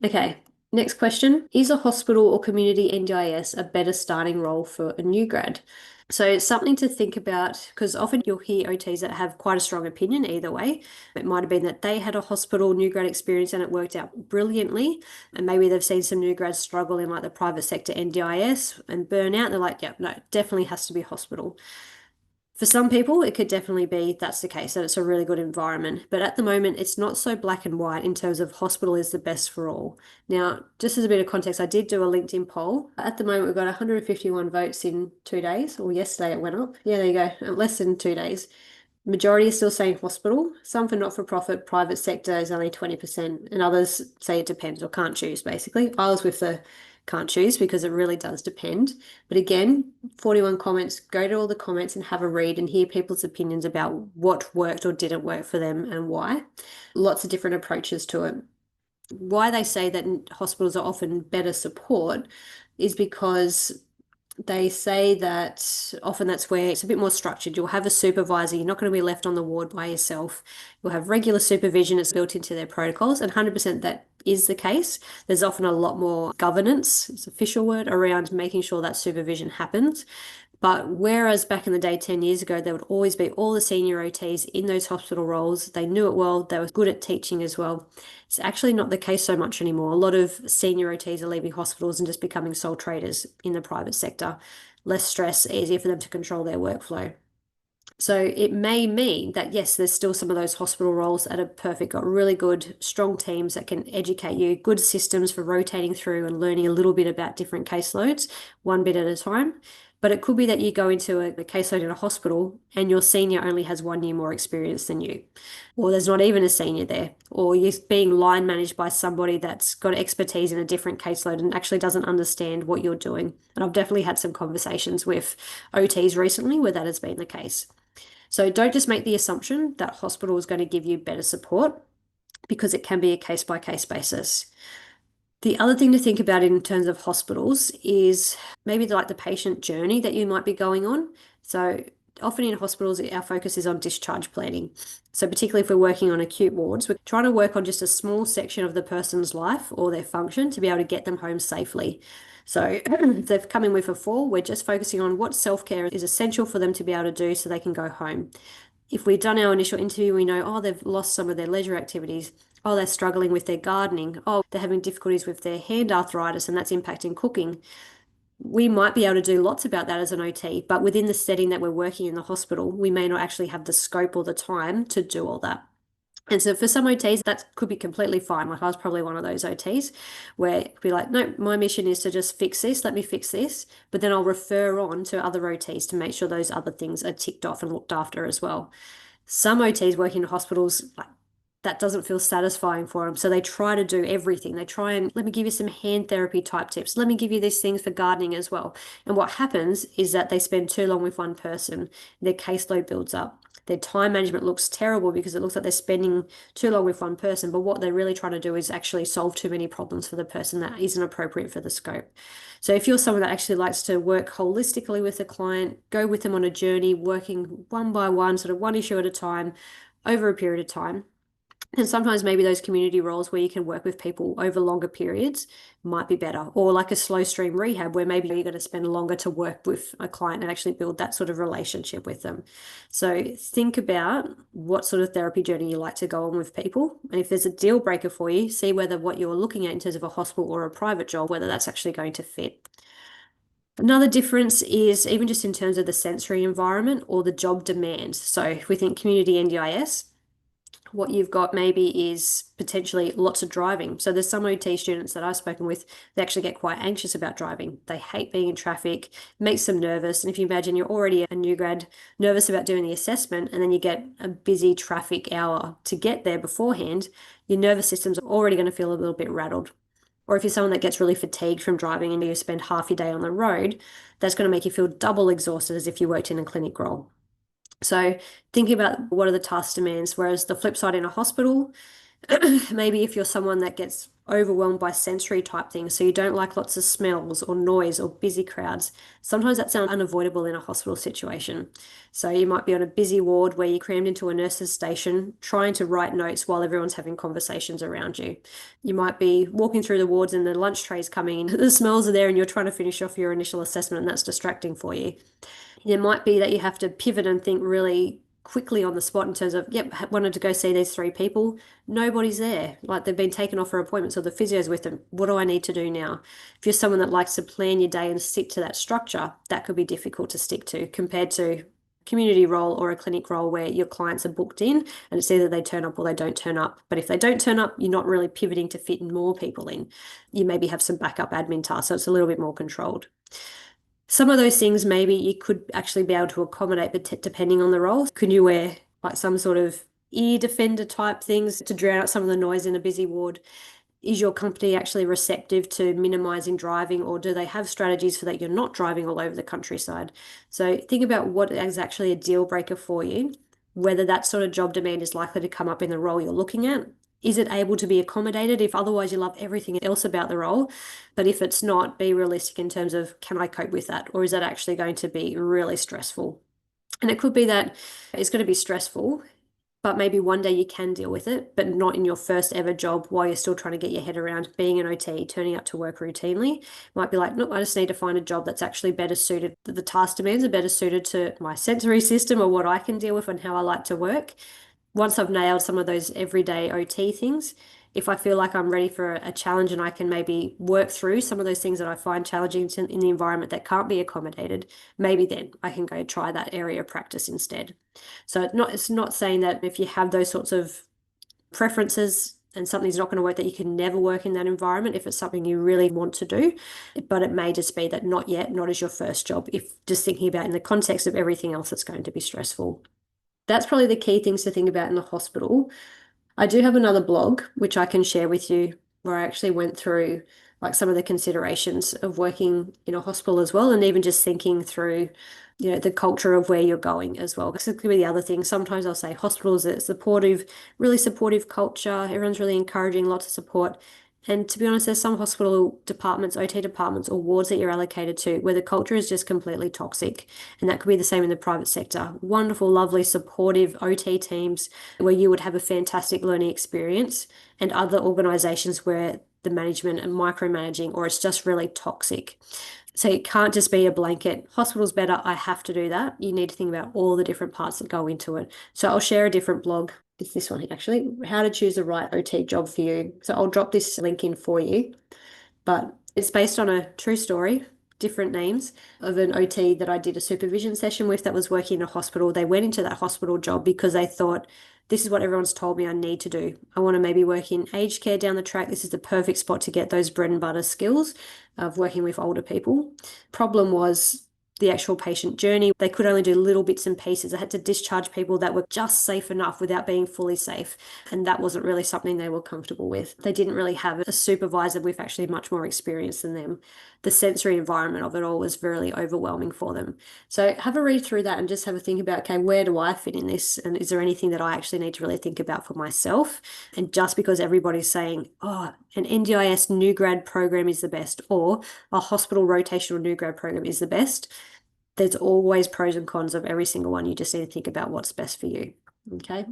Okay, next question. Is a hospital or community NDIS a better starting role for a new grad? So it's something to think about because often you'll hear OTs that have quite a strong opinion either way. It might have been that they had a hospital new grad experience and it worked out brilliantly. And maybe they've seen some new grads struggle in like the private sector NDIS and burn out. They're like, yeah, no, it definitely has to be hospital. For some people, it could definitely be that's the case, that it's a really good environment. But at the moment, it's not so black and white in terms of hospital is the best for all. Now, just as a bit of context, I did do a LinkedIn poll. At the moment, we've got 151 votes in 2 days, or yesterday it went up. Yeah, there you go, less than 2 days. Majority is still saying hospital. Some for not-for-profit, private sector is only 20%, and others say it depends or can't choose, basically. I was with the can't choose because it really does depend. But again, 41 comments, go to all the comments and have a read and hear people's opinions about what worked or didn't work for them and why. Lots of different approaches to it. Why they say that hospitals are often better support is because they say that often that's where it's a bit more structured. You'll have a supervisor. You're not going to be left on the ward by yourself. You'll have regular supervision. It's built into their protocols, and 100% that is the case. There's often a lot more governance, it's an official word, around making sure that supervision happens. But whereas back in the day, 10 years ago, there would always be all the senior OTs in those hospital roles. They knew it well. They were good at teaching as well. It's actually not the case so much anymore. A lot of senior OTs are leaving hospitals and just becoming sole traders in the private sector. Less stress, easier for them to control their workflow. So it may mean that, yes, there's still some of those hospital roles that are perfect, got really good, strong teams that can educate you, good systems for rotating through and learning a little bit about different caseloads, one bit at a time. But it could be that you go into a caseload in a hospital and your senior only has 1 year more experience than you, or there's not even a senior there, or you're being line managed by somebody that's got expertise in a different caseload and actually doesn't understand what you're doing. And I've definitely had some conversations with OTs recently where that has been the case. So don't just make the assumption that hospital is going to give you better support because it can be a case by case basis. The other thing to think about in terms of hospitals is maybe like the patient journey that you might be going on. So often in hospitals, our focus is on discharge planning. So particularly if we're working on acute wards, we're trying to work on just a small section of the person's life or their function to be able to get them home safely. So if they've come in with a fall, we're just focusing on what self-care is essential for them to be able to do so they can go home. If we've done our initial interview, we know, oh, they've lost some of their leisure activities. Oh, they're struggling with their gardening. Oh, they're having difficulties with their hand arthritis and that's impacting cooking. We might be able to do lots about that as an OT, but within the setting that we're working in the hospital, we may not actually have the scope or the time to do all that. And so for some OTs, that could be completely fine. Like I was probably one of those OTs where it'd be like, no, my mission is to just fix this, let me fix this. But then I'll refer on to other OTs to make sure those other things are ticked off and looked after as well. Some OTs working in hospitals, like, that doesn't feel satisfying for them. So they try to do everything. They try and let me give you some hand therapy type tips. Let me give you these things for gardening as well. And what happens is that they spend too long with one person. Their caseload builds up. Their time management looks terrible because it looks like they're spending too long with one person. But what they're really trying to do is actually solve too many problems for the person that isn't appropriate for the scope. So if you're someone that actually likes to work holistically with a client, go with them on a journey, working one by one, sort of one issue at a time over a period of time, and sometimes maybe those community roles where you can work with people over longer periods might be better. Or like a slow stream rehab where maybe you're going to spend longer to work with a client and actually build that sort of relationship with them. So think about what sort of therapy journey you like to go on with people. And if there's a deal breaker for you, see whether what you're looking at in terms of a hospital or a private job, whether that's actually going to fit. Another difference is even just in terms of the sensory environment or the job demands. So if we think community NDIS, what you've got maybe is potentially lots of driving. So there's some OT students that I've spoken with, they actually get quite anxious about driving. They hate being in traffic, makes them nervous. And if you imagine you're already a new grad, nervous about doing the assessment, and then you get a busy traffic hour to get there beforehand, your nervous system's already going to feel a little bit rattled. Or if you're someone that gets really fatigued from driving and you spend half your day on the road, that's going to make you feel double exhausted as if you worked in a clinic role. So thinking about what are the task demands, whereas the flip side in a hospital, Maybe if you're someone that gets overwhelmed by sensory type things, so you don't like lots of smells or noise or busy crowds, sometimes that's unavoidable in a hospital situation. So you might be on a busy ward where you're crammed into a nurse's station trying to write notes while everyone's having conversations around you. You might be walking through the wards and the lunch trays coming in, the smells are there and you're trying to finish off your initial assessment and that's distracting for you. It might be that you have to pivot and think really quickly on the spot in terms of, yep, wanted to go see these three people. Nobody's there. Like they've been taken off for appointments or the physio's with them. What do I need to do now? If you're someone that likes to plan your day and stick to that structure, that could be difficult to stick to compared to community role or a clinic role where your clients are booked in and it's either they turn up or they don't turn up. But if they don't turn up, you're not really pivoting to fit more people in. You maybe have some backup admin tasks, so it's a little bit more controlled. Some of those things maybe you could actually be able to accommodate, but depending on the role. Could you wear like some sort of ear defender type things to drown out some of the noise in a busy ward? Is your company actually receptive to minimizing driving, or do they have strategies for that you're not driving all over the countryside? So think about what is actually a deal breaker for you, whether that sort of job demand is likely to come up in the role you're looking at. Is it able to be accommodated if otherwise you love everything else about the role? But if it's not, be realistic in terms of can I cope with that? Or is that actually going to be really stressful? And it could be that it's going to be stressful, but maybe one day you can deal with it, but not in your first ever job while you're still trying to get your head around being an OT, turning up to work routinely. Might be like, nope, I just need to find a job that's actually better suited. The task demands are better suited to my sensory system or what I can deal with and how I like to work. Once I've nailed some of those everyday OT things, if I feel like I'm ready for a challenge and I can maybe work through some of those things that I find challenging in the environment that can't be accommodated, maybe then I can go try that area of practice instead. So it's not saying that if you have those sorts of preferences and something's not going to work, that you can never work in that environment if it's something you really want to do. But it may just be that not yet, not as your first job, if just thinking about in the context of everything else that's going to be stressful. That's probably the key things to think about in the hospital. I do have another blog which I can share with you where I actually went through like some of the considerations of working in a hospital as well, and even just thinking through, the culture of where you're going as well. Because it could be the other thing. Sometimes I'll say hospitals are supportive, really supportive culture. Everyone's really encouraging, lots of support. And to be honest, there's some hospital departments, OT departments, or wards that you're allocated to where the culture is just completely toxic. And that could be the same in the private sector. Wonderful, lovely, supportive OT teams where you would have a fantastic learning experience, and other organizations where the management and micromanaging, or it's just really toxic. So it can't just be a blanket, hospital's better, I have to do that. You need to think about all the different parts that go into it. So I'll share a different blog. It's this one here, actually, how to choose the right OT job for you. So I'll drop this link in for you, but it's based on a true story, different names of an OT that I did a supervision session with that was working in a hospital. They went into that hospital job because they thought, this is what everyone's told me I need to do. I want to maybe work in aged care down the track. This is the perfect spot to get those bread and butter skills of working with older people. Problem was the actual patient journey. They could only do little bits and pieces. I had to discharge people that were just safe enough without being fully safe. And that wasn't really something they were comfortable with. They didn't really have a supervisor with actually much more experience than them. The sensory environment of it all was very overwhelming for them. So have a read through that and just have a think about, okay, where do I fit in this? And is there anything that I actually need to really think about for myself? And just because everybody's saying, oh, an NDIS new grad program is the best, or a hospital rotational new grad program is the best, there's always pros and cons of every single one. You just need to think about what's best for you. Okay.